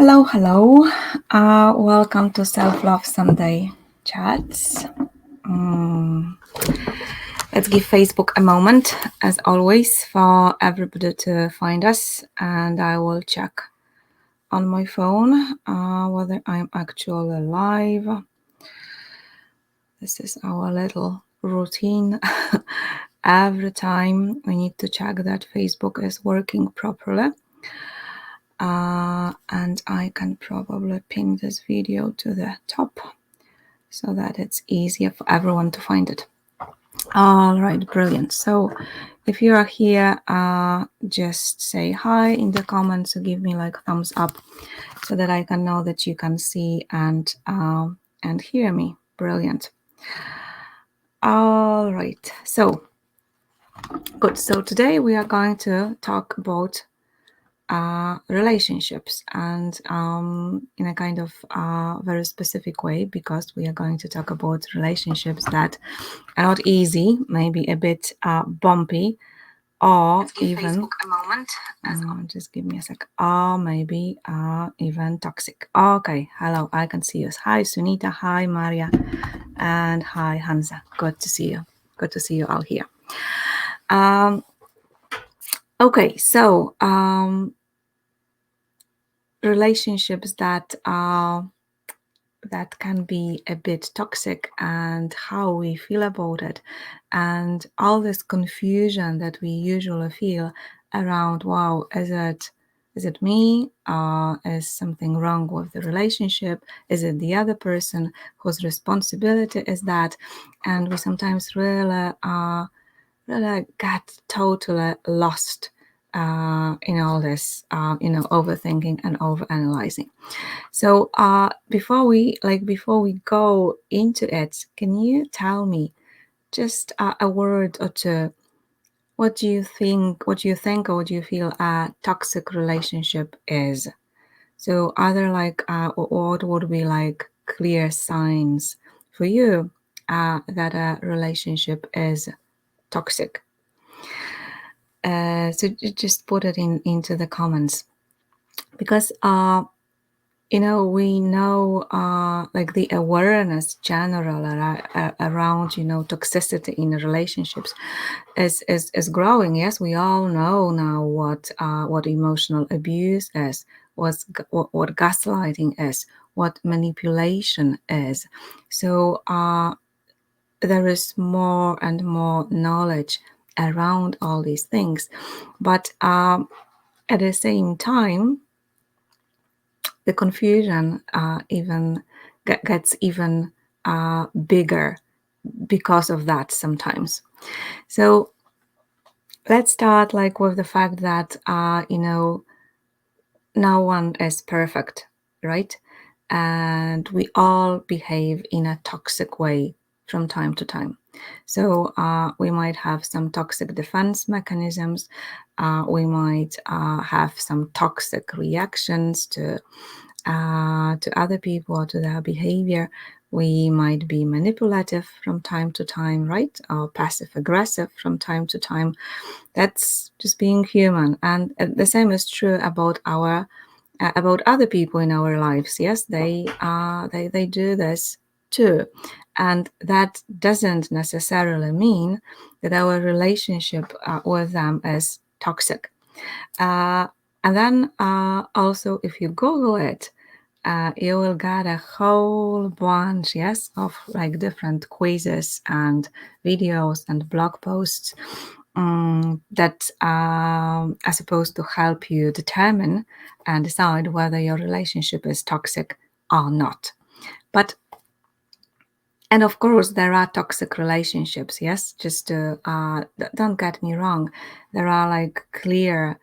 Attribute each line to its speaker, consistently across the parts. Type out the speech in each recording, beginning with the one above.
Speaker 1: Hello. Welcome to Self-Love Sunday chats. Let's give Facebook a moment, as always, for everybody to find us, and I will check on my phone whether I'm actually live. This is our little routine. Every time we need to check that Facebook is working properly. And I can probably pin this video to the top so that it's easier for everyone to find it. All right, brilliant. So if you are here, just say hi in the comments or give me like thumbs up so that I can know that you can see and hear me. Brilliant. All right, so good. So today we are going to talk about relationships, and in a kind of very specific way, because we are going to talk about relationships that are not easy, maybe a bit bumpy, or even a moment. Just give me a sec. Or maybe even toxic. Okay, hello, I can see you. Hi Sunita, hi Maria, and hi Hansa. Good to see you. Good to see you all here. Okay, so relationships that can be a bit toxic, and how we feel about it, and all this confusion that we usually feel around, wow, is it me? Is something wrong with the relationship? Is it the other person? Whose responsibility is that? And we sometimes really get totally lost in all this, overthinking and overanalyzing. So before we go into it, can you tell me just a word or two? What do you think? What do you think, or what do you feel a toxic relationship is? So are there what would be like clear signs for you that a relationship is toxic? So just put it into the comments, because we know like the awareness general around toxicity in relationships is growing. Yes, we all know now what emotional abuse is, what gaslighting is, what manipulation is. So there is more and more knowledge around all these things, but at the same time, the confusion even gets even bigger because of that sometimes. So let's start with the fact that no one is perfect, right? And we all behave in a toxic way from time to time. So we might have some toxic defense mechanisms. We might have some toxic reactions to other people or to their behavior. We might be manipulative from time to time, right? Or passive aggressive from time to time. That's just being human. And the same is true about about other people in our lives. Yes, they do this too, and that doesn't necessarily mean that our relationship with them is toxic. And then also, if you Google it, you will get a whole bunch, yes, of like different quizzes and videos and blog posts that are supposed to help you determine and decide whether your relationship is toxic or not. And of course, there are toxic relationships, yes, just to, don't get me wrong. There are like clear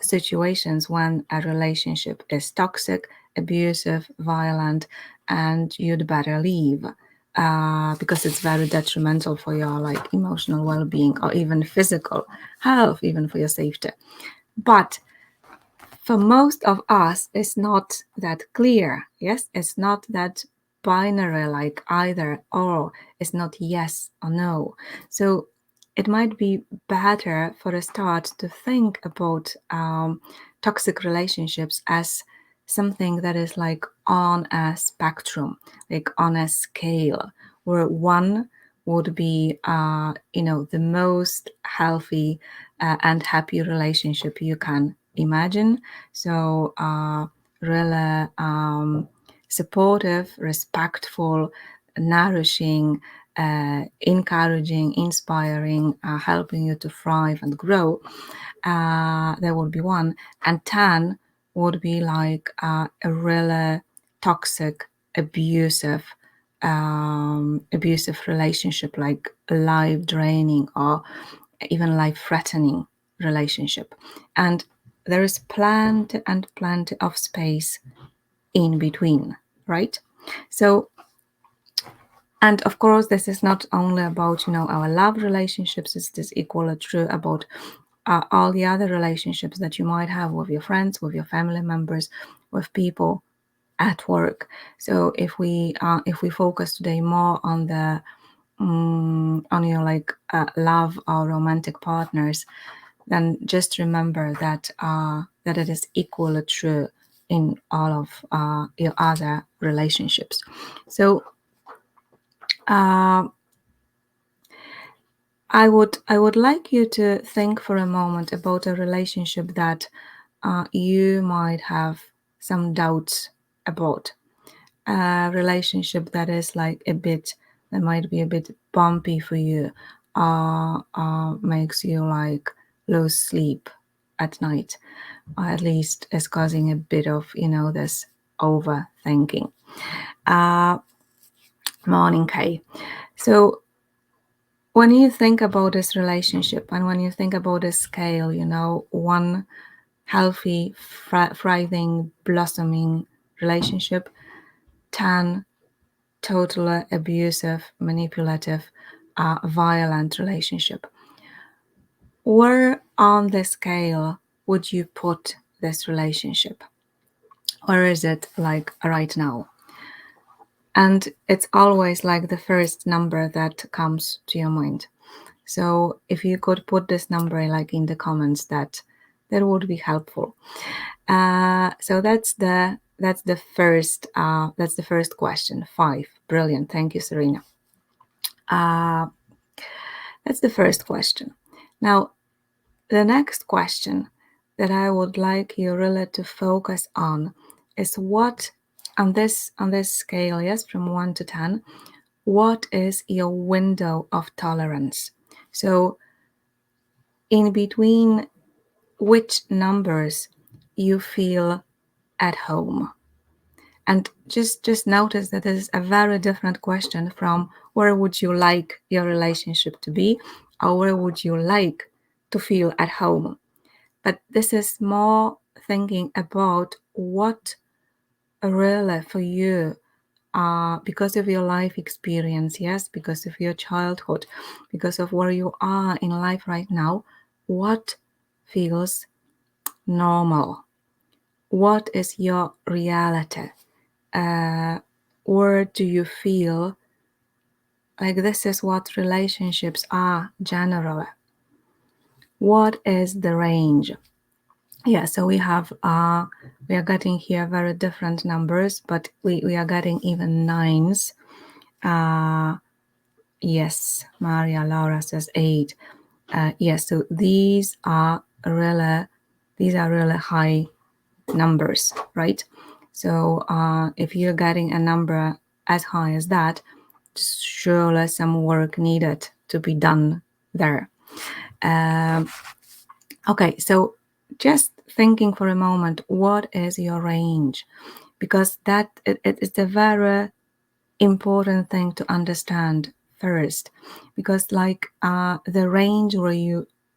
Speaker 1: situations when a relationship is toxic, abusive, violent, and you'd better leave because it's very detrimental for your like emotional well-being or even physical health, even for your safety. But for most of us, it's not that clear. Yes, it's not that binary, like either or. It's not yes or no. So it might be better for a start to think about toxic relationships as something that is like on a spectrum, like on a scale, where one would be, the most healthy and happy relationship you can imagine. So, really supportive, respectful, nourishing, encouraging, inspiring, helping you to thrive and grow. There would be one. And 10 would be like a really toxic, abusive, abusive relationship, like life draining or even life threatening relationship. And there is plenty and plenty of space in between, right? So, and of course, this is not only about, our love relationships, it's this equally true about all the other relationships that you might have with your friends, with your family members, with people at work. So if we focus today more on the on your love or romantic partners, then just remember that that it is equally true in all of your other relationships. So I would like you to think for a moment about a relationship that you might have some doubts about. A relationship that is like that might be a bit bumpy for you, makes you like lose sleep at night, or at least is causing a bit of, this overthinking. Morning, Kay. So when you think about this relationship and when you think about this scale, one healthy, thriving, blossoming relationship, 10 totally abusive, manipulative, violent relationship. Where on the scale would you put this relationship? Where is it like right now? And it's always like the first number that comes to your mind. So if you could put this number like in the comments, that would be helpful. So that's the first question. 5. Brilliant. Thank you, Serena. That's the first question. Now, the next question that I would like you really to focus on is what on this scale, yes, from 1 to 10, what is your window of tolerance? So in between which numbers you feel at home. And just notice that this is a very different question from where would you like your relationship to be, or where would you like to feel at home. But this is more thinking about what really for you, because of your life experience, yes, because of your childhood, because of where you are in life right now, what feels normal? What is your reality? Or do you feel like this is what relationships are generally? What is the range? Yeah, so we have we are getting here very different numbers, but we are getting even 9s. Yes, Maria Laura says 8. Yes, so these are really high numbers, right? So if you're getting a number as high as that, surely some work needed to be done there. Okay, so just thinking for a moment, what is your range? Because that it is a very important thing to understand first, because like the range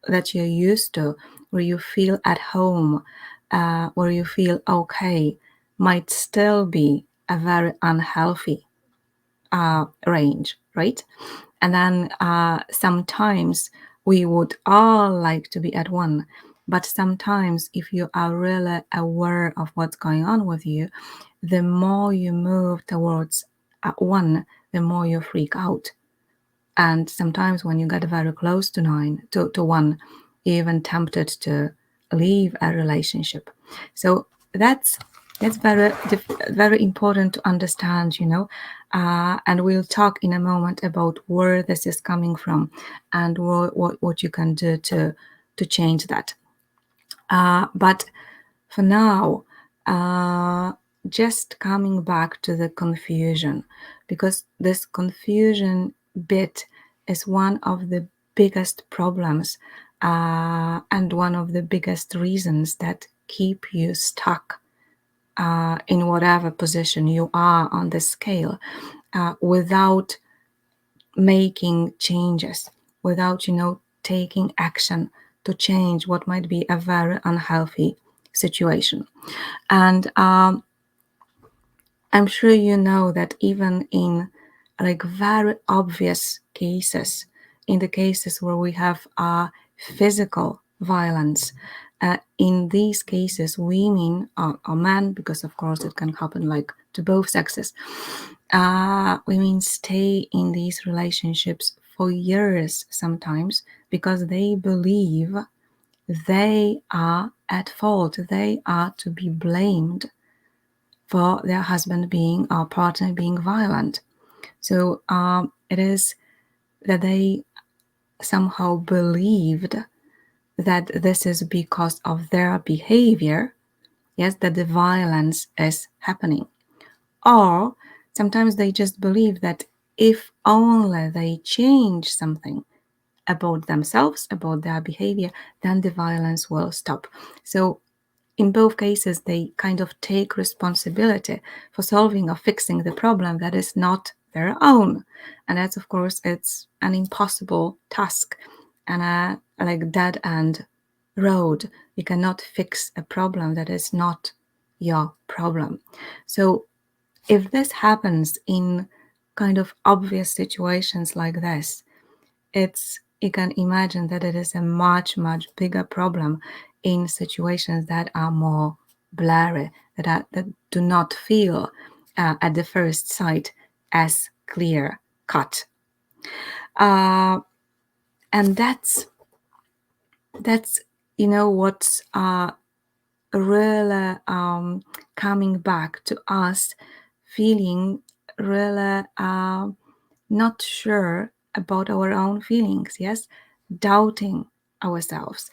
Speaker 1: that you're used to, where you feel at home, where you feel okay, might still be a very unhealthy range, right? And then sometimes we would all like to be at 1, but sometimes if you are really aware of what's going on with you, the more you move towards 1, the more you freak out. And sometimes when you get very close to 1, you're even tempted to leave a relationship. So that's That's very important to understand, and we'll talk in a moment about where this is coming from and what you can do to change that. But for now, just coming back to the confusion, because this confusion bit is one of the biggest problems and one of the biggest reasons that keep you stuck in whatever position you are on the scale without making changes, without, taking action to change what might be a very unhealthy situation. And I'm sure you know that even in like very obvious cases, in the cases where we have physical violence, in these cases, women or men, because of course it can happen like to both sexes, women stay in these relationships for years sometimes because they believe they are at fault, they are to be blamed for their husband being or partner being violent. So it is that they somehow believed that this is because of their behavior, yes, that the violence is happening. Or sometimes they just believe that if only they change something about themselves, about their behavior, then the violence will stop. So in both cases, they kind of take responsibility for solving or fixing the problem that is not their own. And that's, of course, it's an impossible task and a like dead end road. You cannot fix a problem that is not your problem. So if this happens in kind of obvious situations like this, you can imagine that it is a much, much bigger problem in situations that are more blurry, that do not feel at the first sight as clear cut. And that's what's really coming back to us feeling really not sure about our own feelings, yes, doubting ourselves,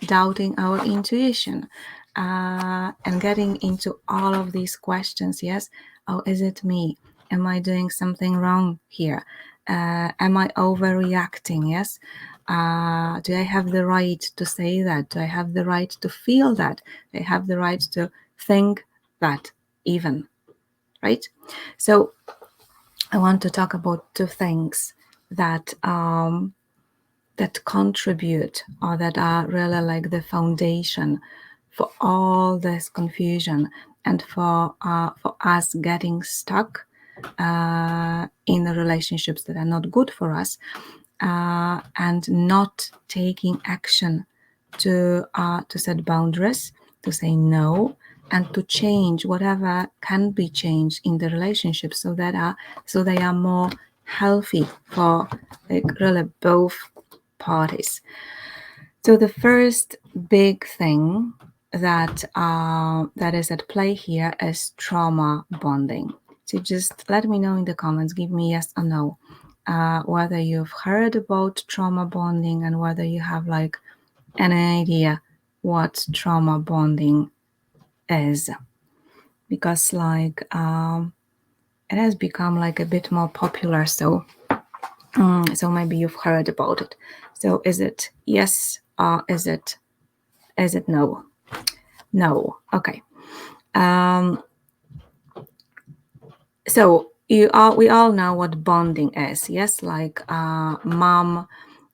Speaker 1: doubting our intuition, and getting into all of these questions, yes. Oh, is it me? Am I doing something wrong here? Am I overreacting? Yes. Do I have the right to say that? Do I have the right to feel that? Do I have the right to think that even? Right? So I want to talk about two things that that contribute or that are really like the foundation for all this confusion and for us getting stuck in the relationships that are not good for us and not taking action to set boundaries, to say no, and to change whatever can be changed in the relationship so they are more healthy for like really both parties. So the first big thing that is at play here is trauma bonding. So just let me know in the comments, give me yes or no, whether you've heard about trauma bonding and whether you have like an idea what trauma bonding is, because like it has become like a bit more popular. So maybe you've heard about it. So is it yes or is it no? No. Okay. So we all know what bonding is, yes? Like mom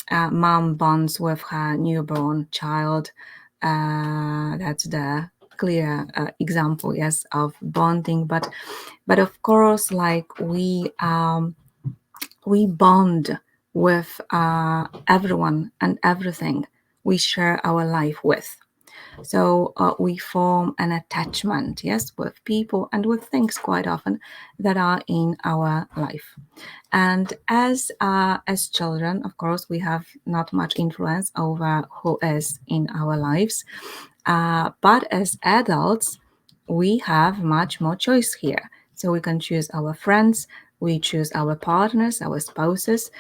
Speaker 1: bonds with her newborn child. That's the clear example, yes, of bonding. But of course, like we bond with everyone and everything we share our life with. So we form an attachment, yes, with people and with things quite often that are in our life. And as children, of course, we have not much influence over who is in our lives. But as adults, we have much more choice here. So we can choose our friends, we choose our partners, our spouses,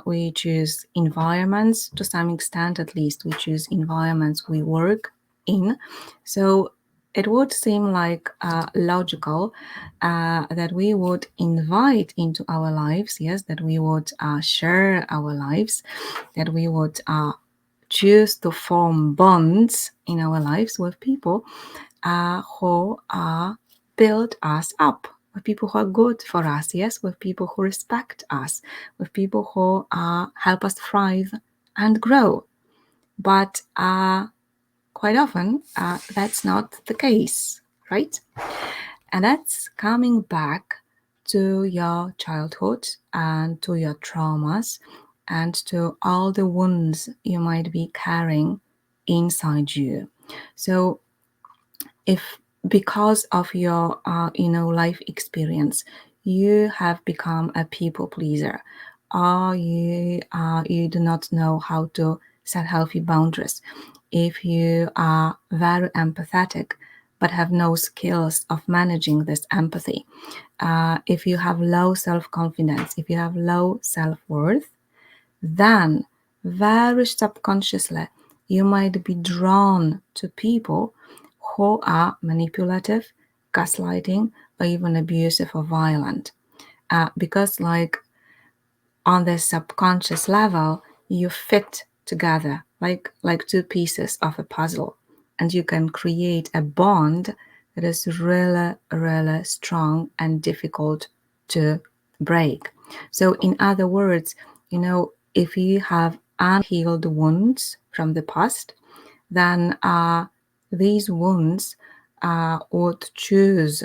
Speaker 1: we choose environments to some extent, at least we choose environments we work in. So it would seem like logical that we would invite into our lives, yes, that we would share our lives, that we would choose to form bonds in our lives with people who build us up, with people who are good for us, yes, with people who respect us, with people who help us thrive and grow. But quite often, that's not the case, right? And that's coming back to your childhood and to your traumas and to all the wounds you might be carrying inside you. So if because of your life experience you have become a people pleaser, or you do not know how to set healthy boundaries, if you are very empathetic but have no skills of managing this empathy, if you have low self-confidence, if you have low self-worth, then very subconsciously you might be drawn to people who are manipulative, gaslighting, or even abusive or violent. Because, like, on the subconscious level, you fit together like two pieces of a puzzle, and you can create a bond that is really, really strong and difficult to break. So, in other words, if you have unhealed wounds from the past, then these wounds would choose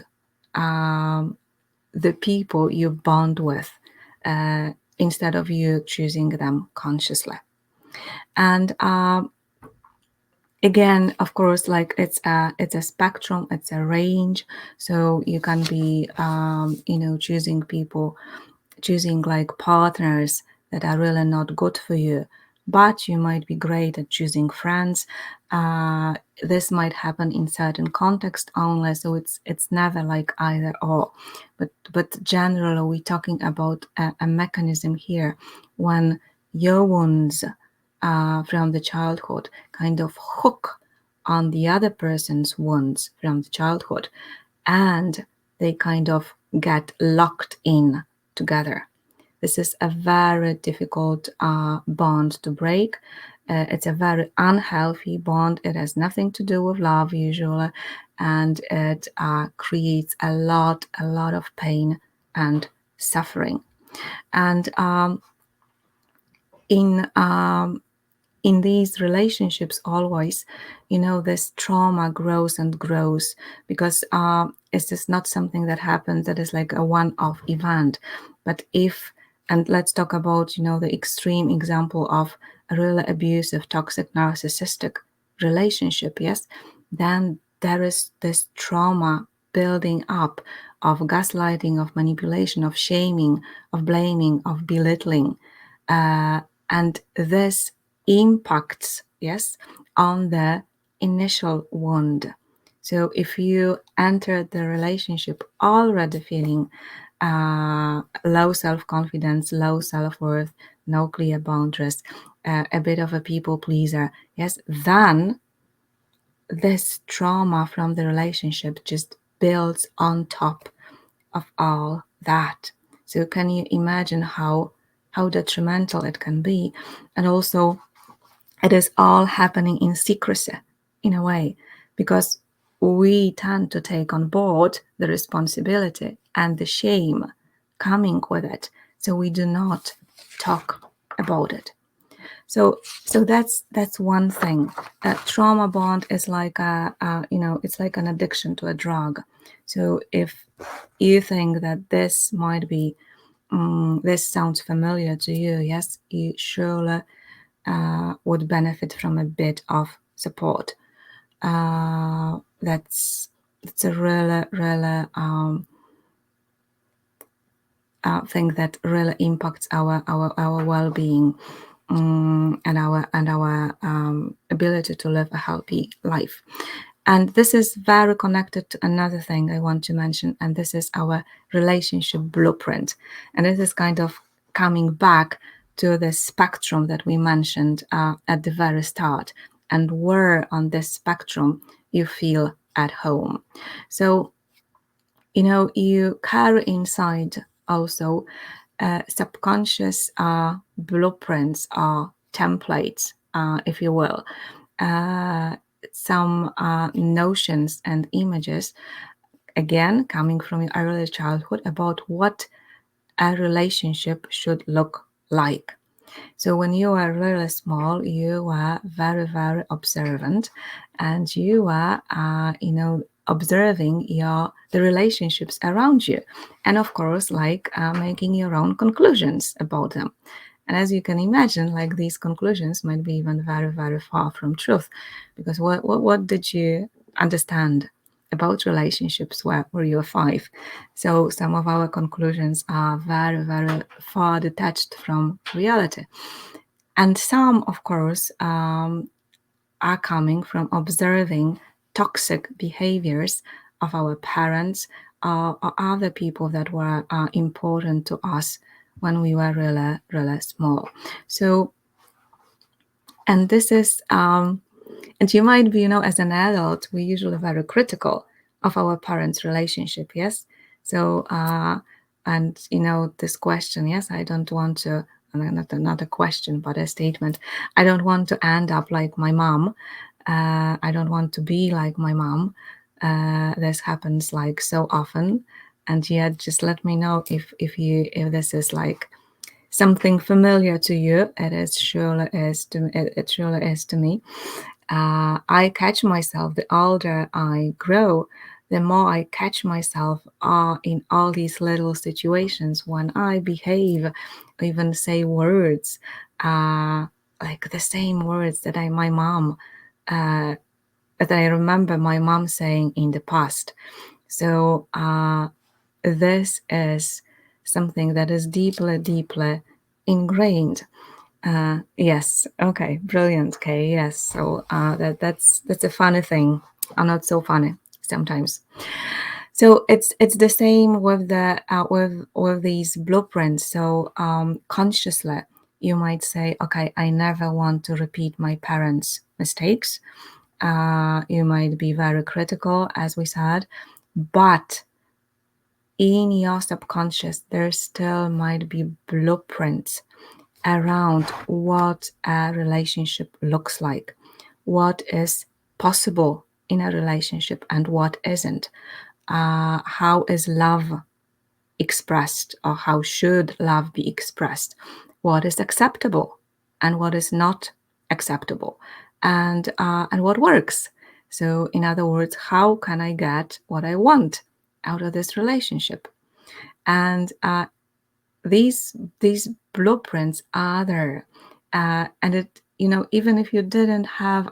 Speaker 1: the people you bond with instead of you choosing them consciously. And again, of course, like it's a spectrum, it's a range. So you can be choosing like partners that are really not good for you, but you might be great at choosing friends. This might happen in certain context only, so it's never like either or. But generally, we're talking about a mechanism here when your wounds from the childhood kind of hook on the other person's wounds from the childhood, and they kind of get locked in together. This is a very difficult bond to break. It's a very unhealthy bond. It has nothing to do with love usually, and it creates a lot of pain and suffering. And in in these relationships always, this trauma grows and grows because it's just not something that happens that is like a one-off event. But if, and let's talk about the extreme example of a really abusive, toxic, narcissistic relationship, yes, then there is this trauma building up of gaslighting, of manipulation, of shaming, of blaming, of belittling, and this impacts, yes, on the initial wound. So if you enter the relationship already feeling low self-confidence, low self-worth, no clear boundaries, a bit of a people pleaser, yes, then this trauma from the relationship just builds on top of all that. So can you imagine how detrimental it can be? And also it is all happening in secrecy in a way, because we tend to take on board the responsibility and the shame coming with it. So we do not talk about it. So that's one thing. A trauma bond is like it's like an addiction to a drug. So if you think that this might be this sounds familiar to you, yes, you surely would benefit from a bit of support. That's a really thing that really impacts our well-being, and our ability to live a healthy life. And this is very connected to another thing I want to mention, and this is our relationship blueprint. And this is kind of coming back to the spectrum that we mentioned at the very start, and where on this spectrum you feel at home. So, you carry inside also subconscious blueprints or templates, if you will, uh, some notions and images, again, coming from your early childhood, about what a relationship should look like. So when you were really small, you were very, very observant, and you were, observing the relationships around you, and of course, like making your own conclusions about them. And as you can imagine, like these conclusions might be even very, very far from truth, because what did you understand about relationships where you were 5? So some of our conclusions are very, very far detached from reality. And some, of course, are coming from observing toxic behaviors of our parents or other people that were important to us when we were really, really small. So, and this is, and you might be, as an adult, we're usually very critical of our parents' relationship, yes? So, and, this question, yes, I don't want to, not a question, but a statement. I don't want to end up like my mom. I don't want to be like my mom. This happens like so often. And yet, just let me know if this is like something familiar to you. It surely is to me. I catch myself, the older I grow, the more I catch myself in all these little situations when I behave, even say words, like the same words that my mom, that I remember my mom saying in the past. So this is something that is deeply, deeply ingrained. Yes. Okay. Brilliant. Okay. Yes. So that's a funny thing. Not so funny sometimes. So it's the same with the with these blueprints. So consciously, you might say, okay, I never want to repeat my parents' mistakes. You might be very critical, as we said, but in your subconscious, there still might be blueprints around what a relationship looks like, what is possible in a relationship and what isn't. How is love expressed, or how should love be expressed? What is acceptable and what is not acceptable, and what works. So, in other words, how can I get what I want out of this relationship? And these blueprints are there, and it even if you didn't have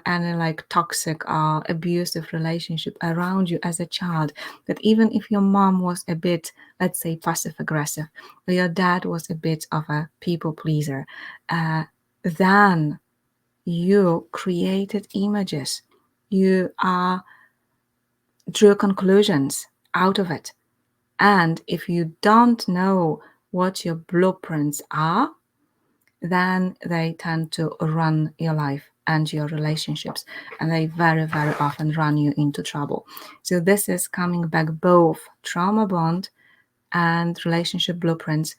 Speaker 1: any like toxic or abusive relationship around you as a child, that even if your mom was a bit, let's say, passive aggressive, or your dad was a bit of a people pleaser, then you created images, you drew conclusions out of it. And if you don't know what your blueprints are, then they tend to run your life and your relationships, and they very, very often run you into trouble. So this is coming back, both trauma bond and relationship blueprints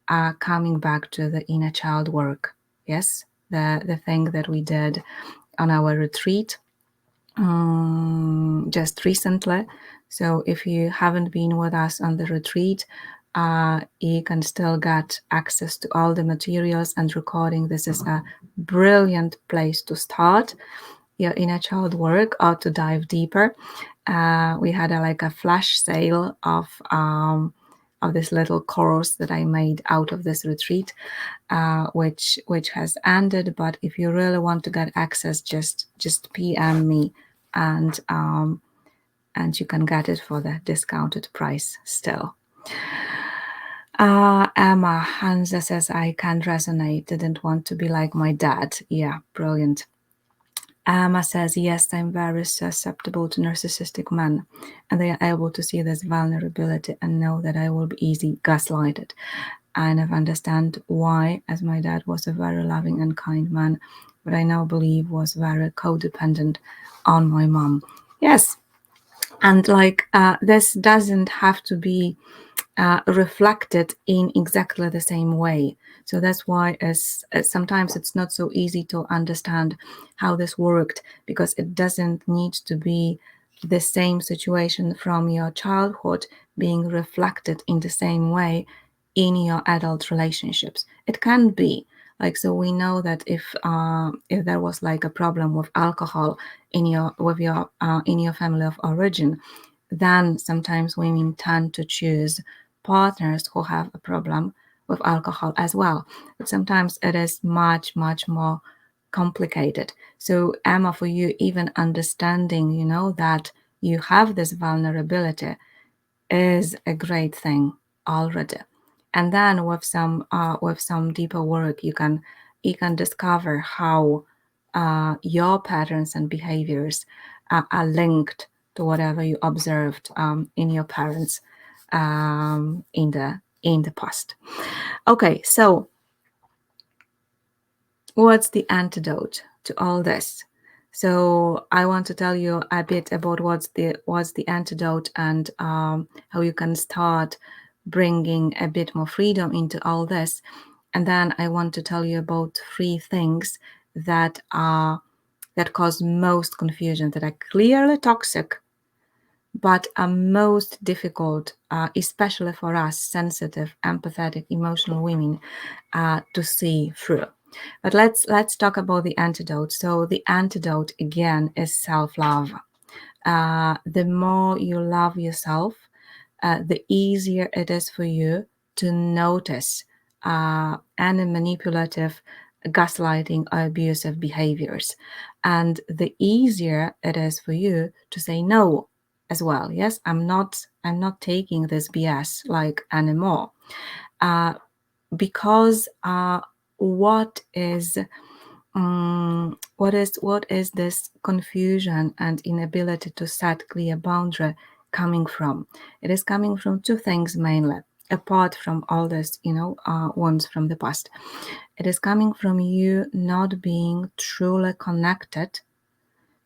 Speaker 1: are coming back to the inner child work. Yes, the thing that we did on our retreat just recently. So if you haven't been with us on the retreat, you can still get access to all the materials and recording. This is a brilliant place to start your inner child work or to dive deeper. We had like a flash sale of this little course that I made out of this retreat, which has ended. But if you really want to get access, just PM me, and you can get it for the discounted price still. Emma Hansa says, I can resonate, didn't want to be like my dad. Yeah, brilliant. Emma says, yes, I'm very susceptible to narcissistic men, and they are able to see this vulnerability and know that I will be easy gaslighted. And I understand why, as my dad was a very loving and kind man, but I now believe was very codependent on my mom. Yes, and like this doesn't have to be reflected in exactly the same way. So that's why as sometimes it's not so easy to understand how this worked, because it doesn't need to be the same situation from your childhood being reflected in the same way in your adult relationships. It can be like, so we know that if there was like a problem with alcohol in your family of origin, then sometimes women tend to choose partners who have a problem with alcohol as well. But sometimes it is much, much more complicated. So, Emma, for you, even understanding, that you have this vulnerability is a great thing already. And then with some deeper work, you can discover how your patterns and behaviors are linked to whatever you observed in your parents in the past. Okay, so what's the antidote to all this? So I want to tell you a bit about what's the antidote, and how you can start bringing a bit more freedom into all this. And then I want to tell you about 3 things that cause most confusion, that are clearly toxic, but are most difficult, especially for us sensitive, empathetic, emotional women, to see through. But let's talk about the antidote. So the antidote again is self-love. The more you love yourself, the easier it is for you to notice any manipulative, gaslighting, or abusive behaviors. And the easier it is for you to say no as well. Yes, I'm not taking this BS like anymore. Because what is what is this confusion and inability to set clear boundary coming from? It is coming from 2 things mainly, apart from all this, ones from the past. It is coming from you not being truly connected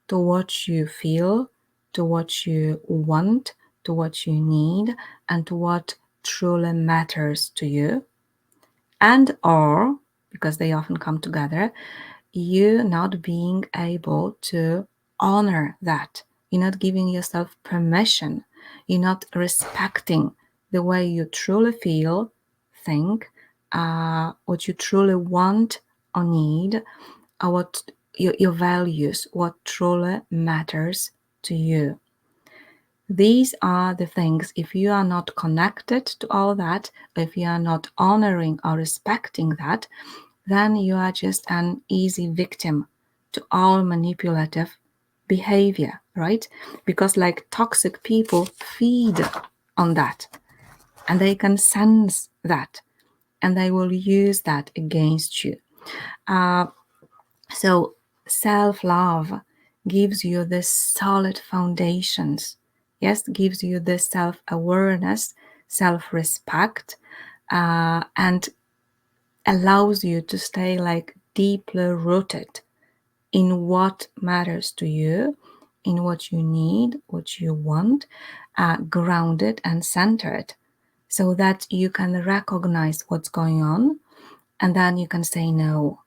Speaker 1: to what you feel, to what you want, to what you need, and to what truly matters to you. And or, because they often come together, you not being able to honor that. You're not giving yourself permission. You're not respecting the way you truly feel, think, what you truly want or need, or what your values, what truly matters to you. These are the things, if you are not connected to all that, if you are not honoring or respecting that, then you are just an easy victim to all manipulative behavior, right? Because like toxic people feed on that, and they can sense that, and they will use that against you. So self-love gives you this solid foundations. Yes, gives you this self-awareness, self-respect, and allows you to stay like deeply rooted in what matters to you, in what you need, what you want, grounded and centered, so that you can recognize what's going on, and then you can say no.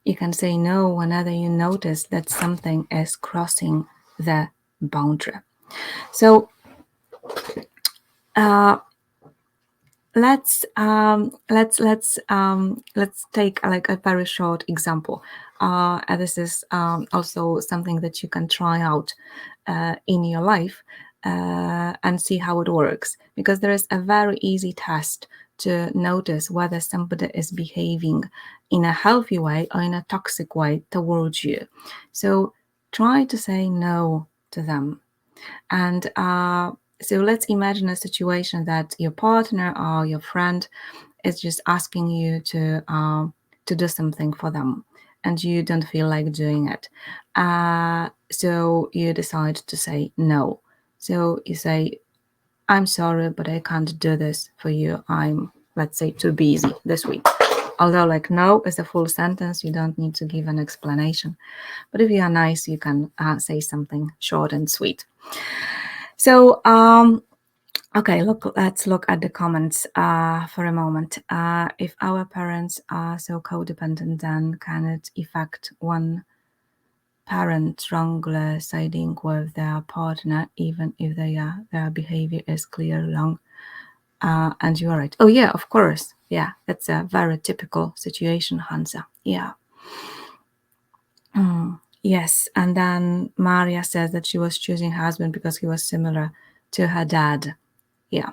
Speaker 1: You can say no whenever you notice that something is crossing the boundary. So let's take like a very short example. And this is also something that you can try out in your life, and see how it works, because there is a very easy test to notice whether somebody is behaving in a healthy way or in a toxic way towards you. So try to say no to them. And so let's imagine a situation that your partner or your friend is just asking you to do something for them. and you don't feel like doing it. So you decide to say no. So you say, I'm sorry, but I can't do this for you. I'm, let's say, too busy this week. Although, like, no is a full sentence, you don't need to give an explanation. But if you are nice, you can say something short and sweet. So, okay, let's look at the comments for a moment. If our parents are so codependent, then can it affect one parent wrongly siding with their partner, even if their behavior is clearly wrong? And you are right. Oh yeah, of course. Yeah, that's a very typical situation, Hansa. Yeah. Yes, and then Maria says that she was choosing husband because he was similar to her dad. Yeah.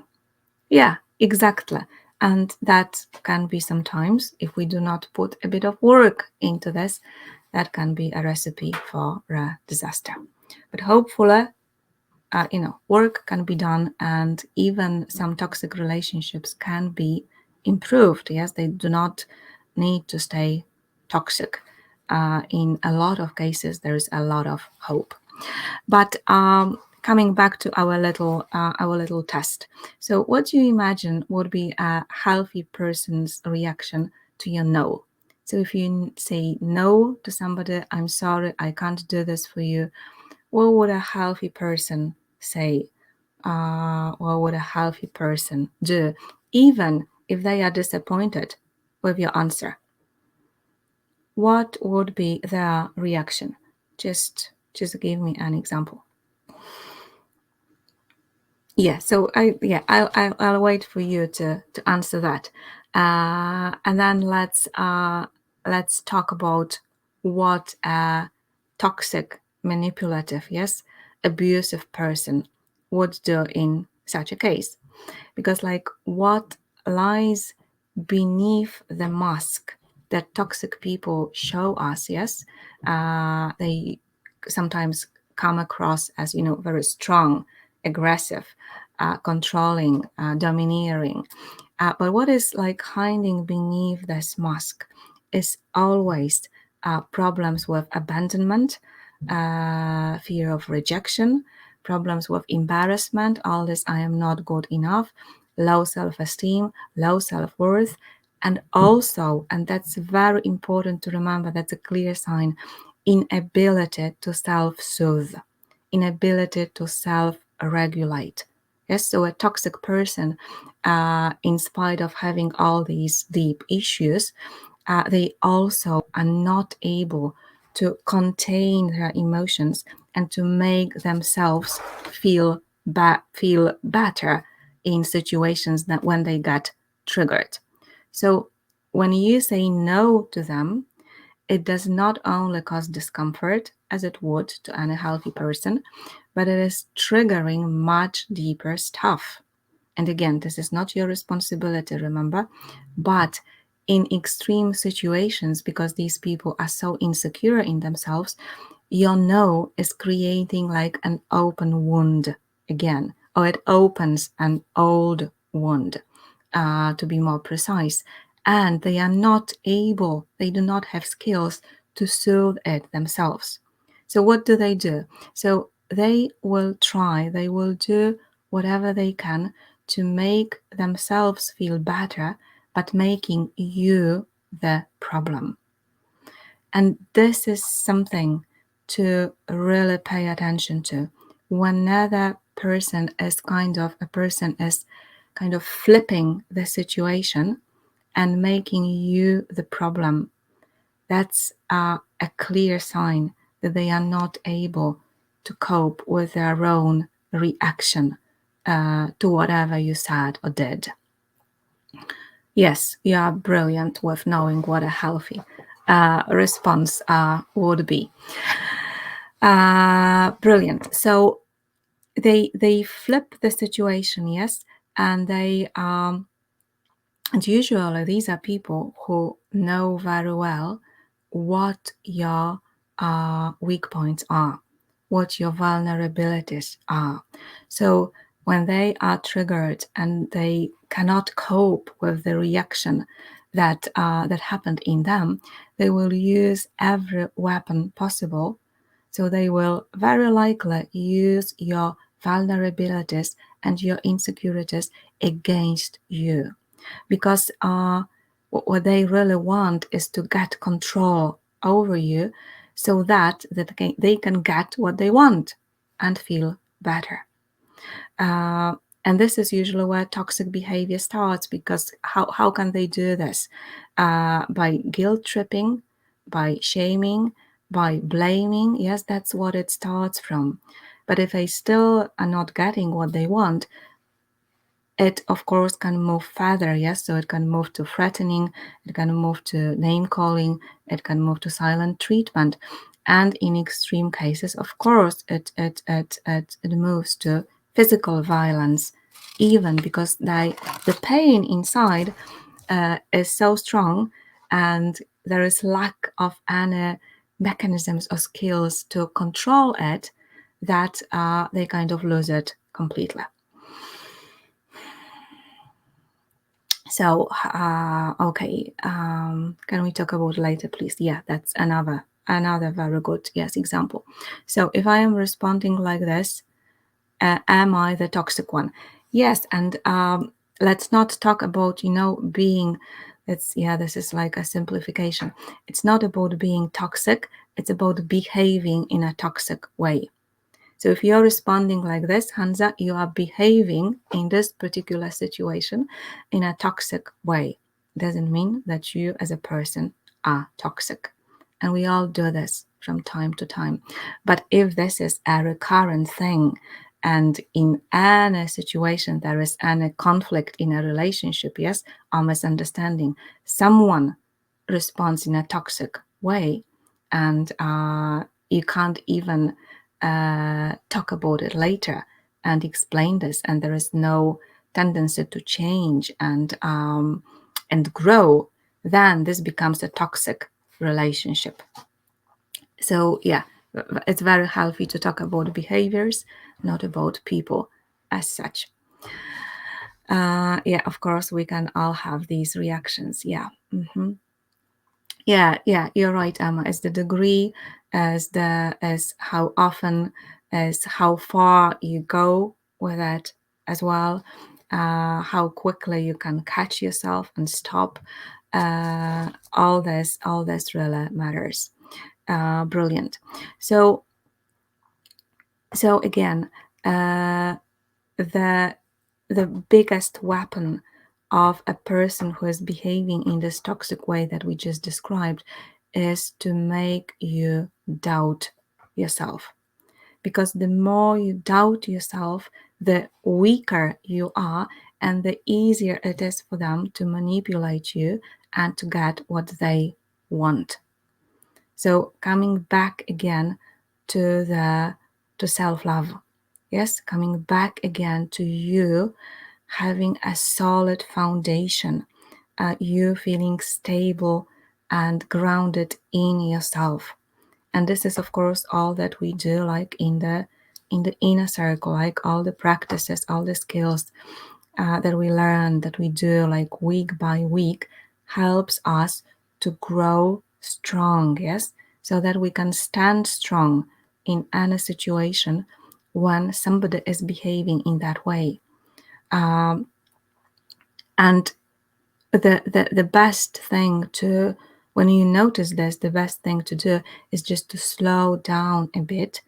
Speaker 1: Yeah, exactly. And that can be sometimes, if we do not put a bit of work into this, that can be a recipe for a disaster. But hopefully, work can be done, and even some toxic relationships can be improved. Yes, they do not need to stay toxic. In a lot of cases, there is a lot of hope. But coming back to our little test. So, what do you imagine would be a healthy person's reaction to your no? So, if you say no to somebody, I'm sorry, I can't do this for you. What would a healthy person say? What would a healthy person do, even if they are disappointed with your answer? What would be their reaction? Just give me an example. Yeah, so I'll wait for you to answer that, and then let's talk about what a toxic, manipulative, yes, abusive person would do in such a case, because like what lies beneath the mask that toxic people show us, yes, they sometimes come across as very strong, aggressive, controlling, domineering. But what is like hiding beneath this mask is always problems with abandonment, fear of rejection, problems with embarrassment, all this I am not good enough, low self-esteem, low self-worth, and also, and that's very important to remember, that's a clear sign, inability to self-soothe, inability to self-regulate. Yes, so a toxic person, in spite of having all these deep issues, they also are not able to contain their emotions and to make themselves feel better in situations that when they get triggered. So when you say no to them, it does not only cause discomfort, as it would to any healthy person, but it is triggering much deeper stuff. And again, this is not your responsibility, remember? But in extreme situations, because these people are so insecure in themselves, your no is creating like an open wound again, or it opens an old wound, to be more precise. And they are not able, they do not have skills to soothe it themselves. So, what do? So, they will try, they will do whatever they can to make themselves feel better, but making you the problem. And this is something to really pay attention to. Whenever a person is kind of flipping the situation and making you the problem, that's a clear sign that they are not able to cope with their own reaction to whatever you said or did. Yes, you are brilliant with knowing what a healthy response would be. Brilliant. So they flip the situation, yes, and and usually these are people who know very well what your weak points are, what your vulnerabilities are. So when they are triggered and they cannot cope with the reaction that happened in them, they will use every weapon possible. So they will very likely use your vulnerabilities and your insecurities against you, because what they really want is to get control over you, so that they can get what they want and feel better. Uh, and this is usually where toxic behavior starts, because how can they do this? By guilt tripping, by shaming, by blaming. Yes, that's what it starts from. But if they still are not getting what they want, it of course can move further. Yes, so it can move to threatening, it can move to name calling, it can move to silent treatment, and in extreme cases, of course, it moves to physical violence, even because the pain inside is so strong, and there is lack of any mechanisms or skills to control it, that they kind of lose it completely. So, okay, can we talk about later, please? Yeah, that's another very good, yes, example. So if I am responding like this, am I the toxic one? Yes, and let's not talk about, being, this is like a simplification. It's not about being toxic, it's about behaving in a toxic way. So if you're responding like this, Hansa, you are behaving in this particular situation in a toxic way. Doesn't mean that you as a person are toxic. And we all do this from time to time. But if this is a recurrent thing, and in any situation there is any conflict in a relationship, yes, or misunderstanding, someone responds in a toxic way, and you can't even talk about it later and explain this, and there is no tendency to change and grow, then this becomes a toxic relationship. So yeah, it's very healthy to talk about behaviors, not about people as such. Yeah, of course we can all have these reactions. Yeah. Mm-hmm. Yeah, you're right, Emma. As the degree, as how often, as how far you go with it as well, how quickly you can catch yourself and stop. All this really matters. Brilliant. So again, the the biggest weapon of a person who is behaving in this toxic way that we just described is to make you doubt yourself. Because the more you doubt yourself, the weaker you are, and the easier it is for them to manipulate you and to get what they want. So coming back again to self-love. Yes, coming back again to you having a solid foundation, you feeling stable and grounded in yourself. And this is of course all that we do, like in the inner circle, like all the practices, all the skills that we learn, that we do like week by week, helps us to grow strong. Yes, so that we can stand strong in any situation when somebody is behaving in that way. And the best thing to, when you notice this, the best thing to do is just to slow down a bit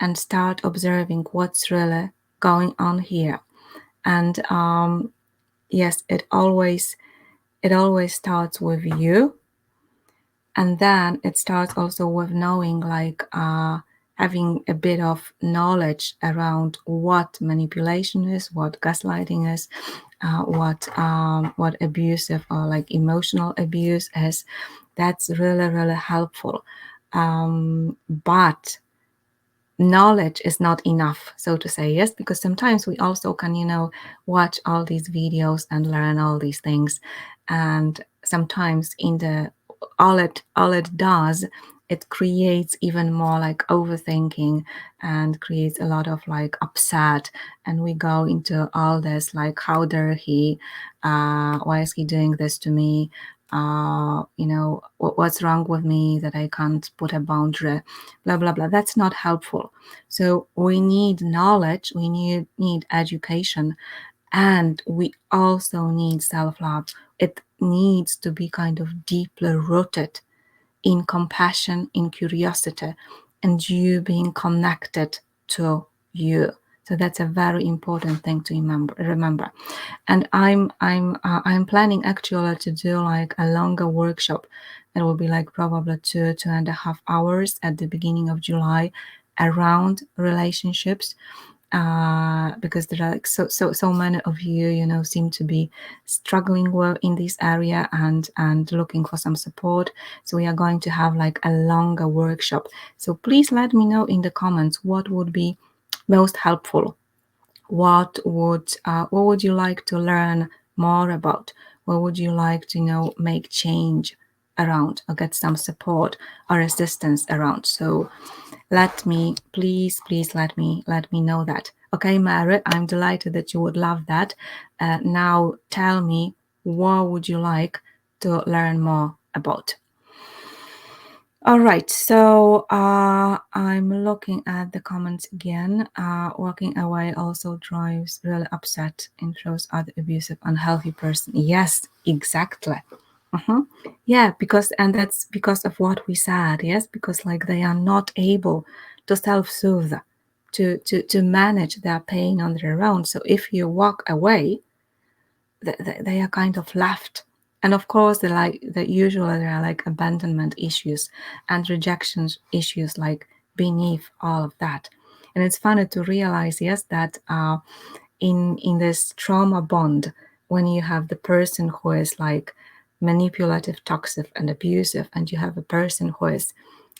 Speaker 1: and start observing what's really going on here. And yes, it always starts with you, and then it starts also with knowing, like having a bit of knowledge around what manipulation is, what gaslighting is, what abusive or like emotional abuse is. That's really, really helpful. But knowledge is not enough, so to say. Yes, because sometimes we also can, watch all these videos and learn all these things, and sometimes all it does it creates even more like overthinking and creates a lot of like upset. And we go into all this like, how dare he? Why is he doing this to me? What's wrong with me that I can't put a boundary? Blah blah blah. That's not helpful. So we need knowledge. We need education, and we also need self-love. It needs to be kind of deeply rooted in compassion, in curiosity, and you being connected to you. So that's a very important thing to remember. And I'm planning actually to do like a longer workshop. It will be like probably 2.5 hours at the beginning of July around relationships, because there are like so many of you, seem to be struggling well in this area and looking for some support. So we are going to have like a longer workshop. So please let me know in the comments what would be most helpful. What would you like to learn more about? What would you like to make change around, or get some support or assistance around? So please let me know that. Okay, Mary, I'm delighted that you would love that. Now tell me, what would you like to learn more about? All right, so I'm looking at the comments again. Walking away also drives really upset and throws other abusive, unhealthy person. Yes, exactly. Yeah, that's because of what we said. Yes, because like they are not able to self-soothe, to manage their pain on their own. So if you walk away, they are kind of left. And of course, usually there are like abandonment issues and rejection issues like beneath all of that. And it's funny to realize, yes, that in this trauma bond, when you have the person who is like manipulative, toxic, and abusive, and you have a person who is,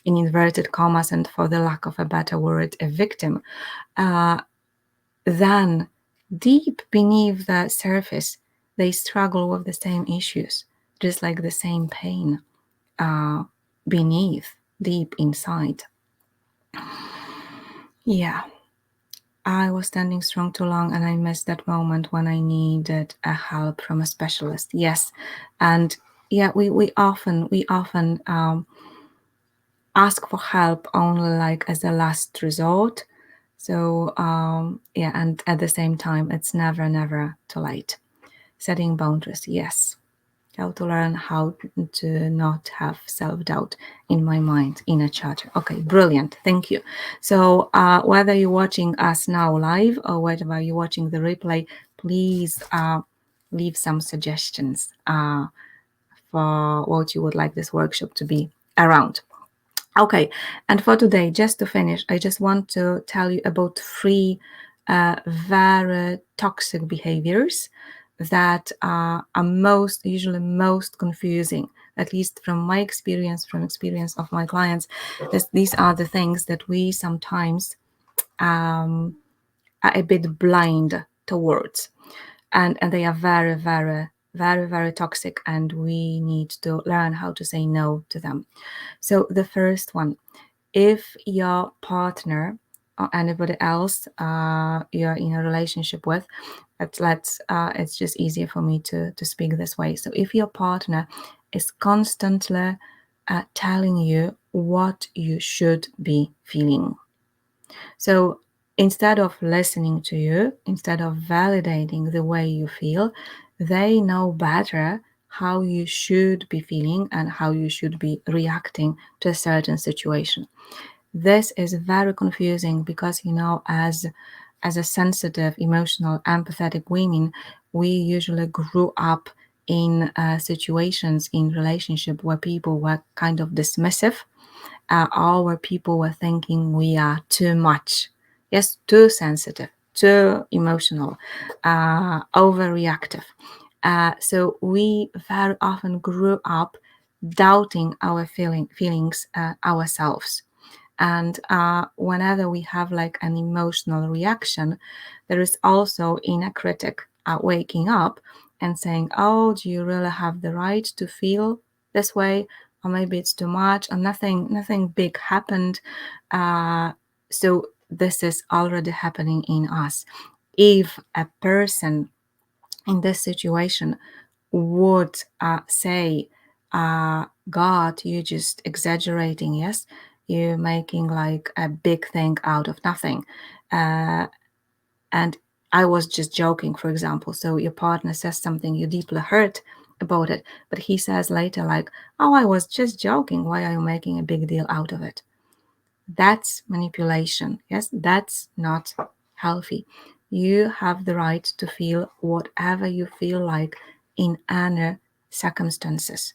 Speaker 1: in inverted commas, and for the lack of a better word, a victim, then deep beneath the surface, they struggle with the same issues, just like the same pain beneath, deep inside. Yeah. I was standing strong too long, and I missed that moment when I needed a help from a specialist. Yes, and yeah, we often ask for help only like as a last resort. So yeah, and at the same time, it's never too late. Setting boundaries, yes. How to learn how to not have self-doubt in my mind in a chatter. Okay, brilliant. Thank you. So whether you're watching us now live or whether you're watching the replay, please leave some suggestions for what you would like this workshop to be around. Okay, and for today, just to finish, I just want to tell you about 3 very toxic behaviors that are usually most confusing, at least from my experience, from experience of my clients. These are the things that we sometimes are a bit blind towards, and they are very toxic, and we need to learn how to say no to them. So the first one, if your partner or anybody else you're in a relationship with, it's just easier for me to speak this way. So if your partner is constantly telling you what you should be feeling, so instead of listening to you, instead of validating the way you feel, they know better how you should be feeling and how you should be reacting to a certain situation. This is very confusing because, as a sensitive, emotional, empathetic women, we usually grew up in situations in relationship where people were kind of dismissive, or where people were thinking we are too much, yes, too sensitive, too emotional, overreactive. So we very often grew up doubting our feelings ourselves. And whenever we have like an emotional reaction, there is also inner critic waking up and saying, oh, do you really have the right to feel this way? or maybe it's too much, or nothing big happened. So this is already happening in us. If a person in this situation would say, God, you're just exaggerating, yes? You're making like a big thing out of nothing. And I was just joking, for example. So your partner says something, you're deeply hurt about it, but he says later, like, oh, I was just joking. Why are you making a big deal out of it? That's manipulation. Yes, that's not healthy. You have the right to feel whatever you feel like in any circumstances.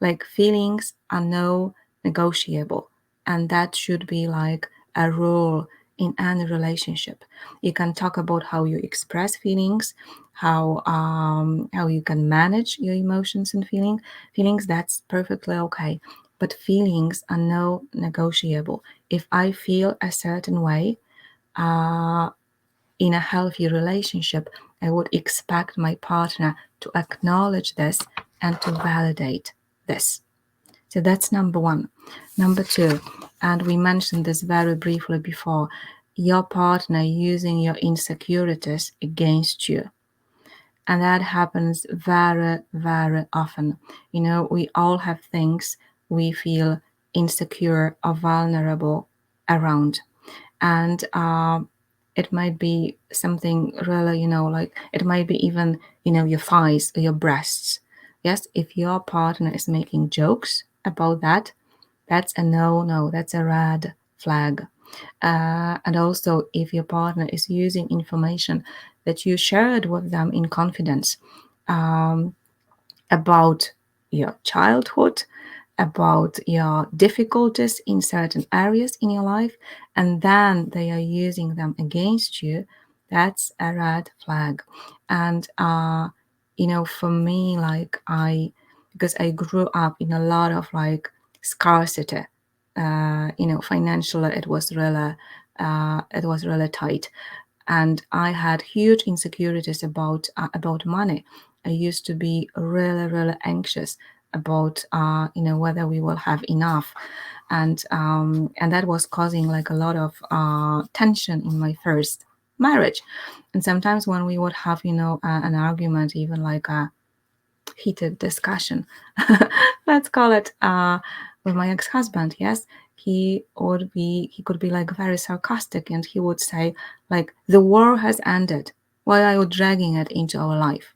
Speaker 1: Like feelings are no negotiable, and that should be like a rule in any relationship. You can talk about how you express feelings, how you can manage your emotions and feelings. That's perfectly okay. But feelings are no negotiable. If I feel a certain way, uh, in a healthy relationship, I would expect my partner to acknowledge this and to validate this. So that's number one. Number two, and we mentioned this very briefly before, your partner using your insecurities against you. And that happens very, very often. You know, we all have things we feel insecure or vulnerable around. And it might be something really, like it might be even, your thighs or your breasts. Yes, if your partner is making jokes about that, that's a no, that's a red flag. And also, if your partner is using information that you shared with them in confidence, um, about your childhood, about your difficulties in certain areas in your life, and then they are using them against you, that's a red flag. And for me, like because I grew up in a lot of like scarcity, financially it was really tight, and I had huge insecurities about money. I used to be really, really anxious about whether we will have enough, and that was causing like a lot of tension in my first marriage. And sometimes when we would have an argument, even like a heated discussion, let's call it, with my ex-husband, yes, he could be like very sarcastic, and he would say like, the war has ended, why are you dragging it into our life?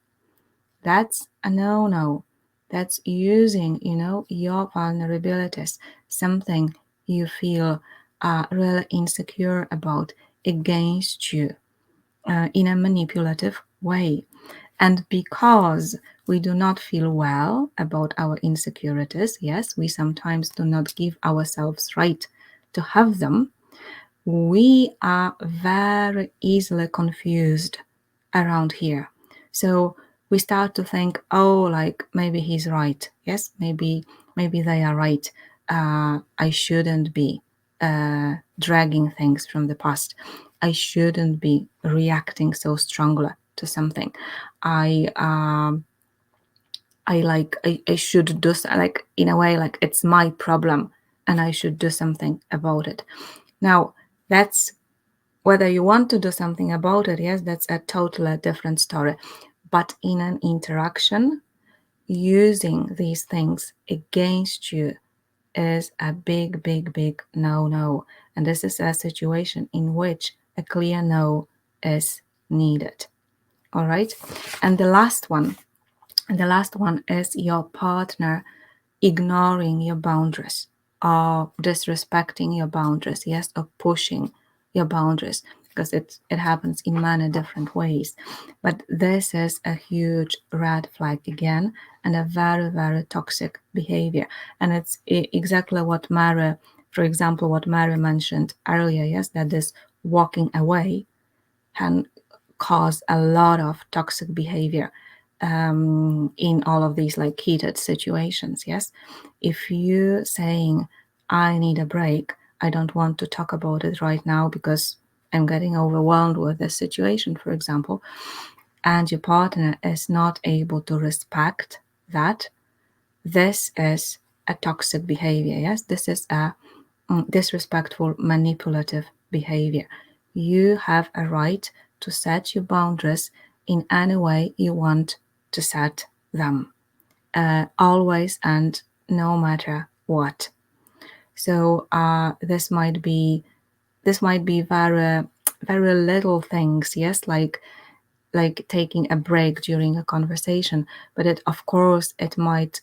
Speaker 1: That's a no. That's using your vulnerabilities, something you feel really insecure about, against you, in a manipulative way. And because we do not feel well about our insecurities, yes, we sometimes do not give ourselves right to have them, we are very easily confused around here. So we start to think, oh, like maybe he's right. Yes, maybe they are right. I shouldn't be dragging things from the past. I shouldn't be reacting so strongly to something. I I should do like, in a way, like it's my problem and I should do something about it. Now that's whether you want to do something about it, yes, that's a totally different story. But in an interaction, using these things against you is a big, big, big no. And this is a situation in which a clear no is needed. All right. And the last one is your partner ignoring your boundaries, or disrespecting your boundaries, yes, or pushing your boundaries, because it happens in many different ways. But this is a huge red flag again, and a very, very toxic behavior. And it's exactly what Mary, for example, what Mary mentioned earlier, yes, that this walking away can cause a lot of toxic behavior in all of these like heated situations. Yes, if you saying, I need a break, I don't want to talk about it right now because I'm getting overwhelmed with this situation, for example, and your partner is not able to respect that, this is a toxic behavior. Yes, this is a disrespectful, manipulative behavior. You have a right to set your boundaries in any way you want to set them, always and no matter what. So this might be very little things, yes, like taking a break during a conversation, but it of course it might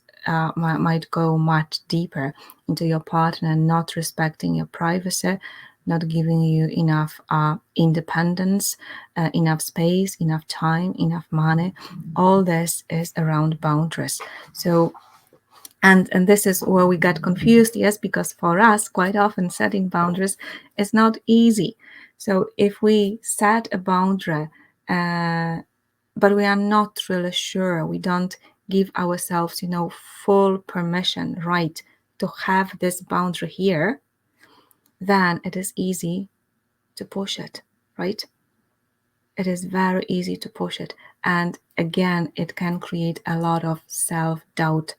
Speaker 1: go much deeper into your partner not respecting your privacy, not giving you enough independence, enough space, enough time, enough money. All this is around boundaries. So and this is where we get confused, yes, because for us quite often setting boundaries is not easy. So if we set a boundary, but we are not really sure, we don't give ourselves, full permission, right, to have this boundary here, then it is easy to push it, right? It is very easy to push it. And again, it can create a lot of self-doubt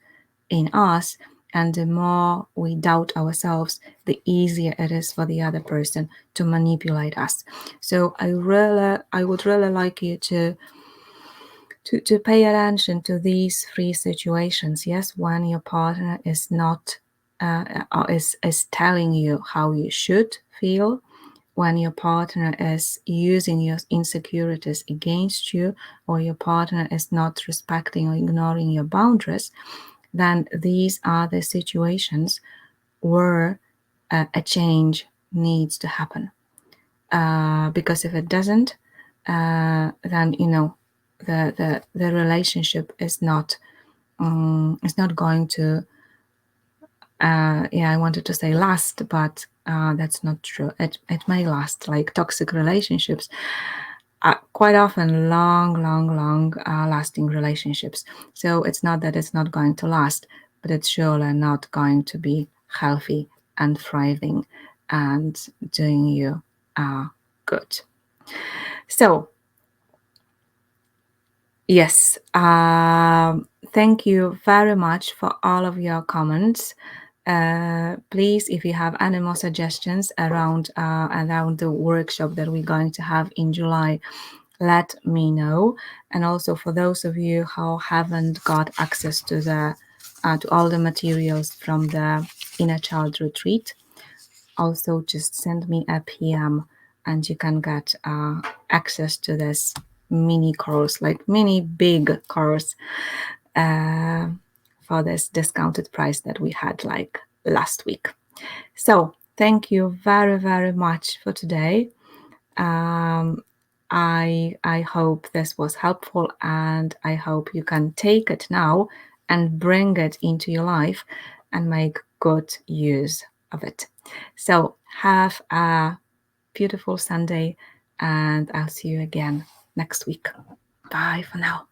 Speaker 1: in us. And the more we doubt ourselves, the easier it is for the other person to manipulate us. So I would really like you to pay attention to these three situations. Yes, when your partner is not is telling you how you should feel, when your partner is using your insecurities against you, or your partner is not respecting or ignoring your boundaries, then these are the situations where a change needs to happen. Because if it doesn't, then the relationship is not going to. I wanted to say last, but that's not true. It may last. Like toxic relationships, quite often long lasting relationships. So it's not that it's not going to last, but it's surely not going to be healthy and thriving and doing you good. So yes, thank you very much for all of your comments. Please, if you have any more suggestions around the workshop that we're going to have in July, let me know. And also for those of you who haven't got access to all the materials from the Inner Child Retreat, also just send me a PM and you can get access to this mini course, like mini big course, for this discounted price that we had like last week. So thank you very, very much for today. I hope this was helpful, and I hope you can take it now and bring it into your life and make good use of it. So have a beautiful Sunday, and I'll see you again next week. Bye for now.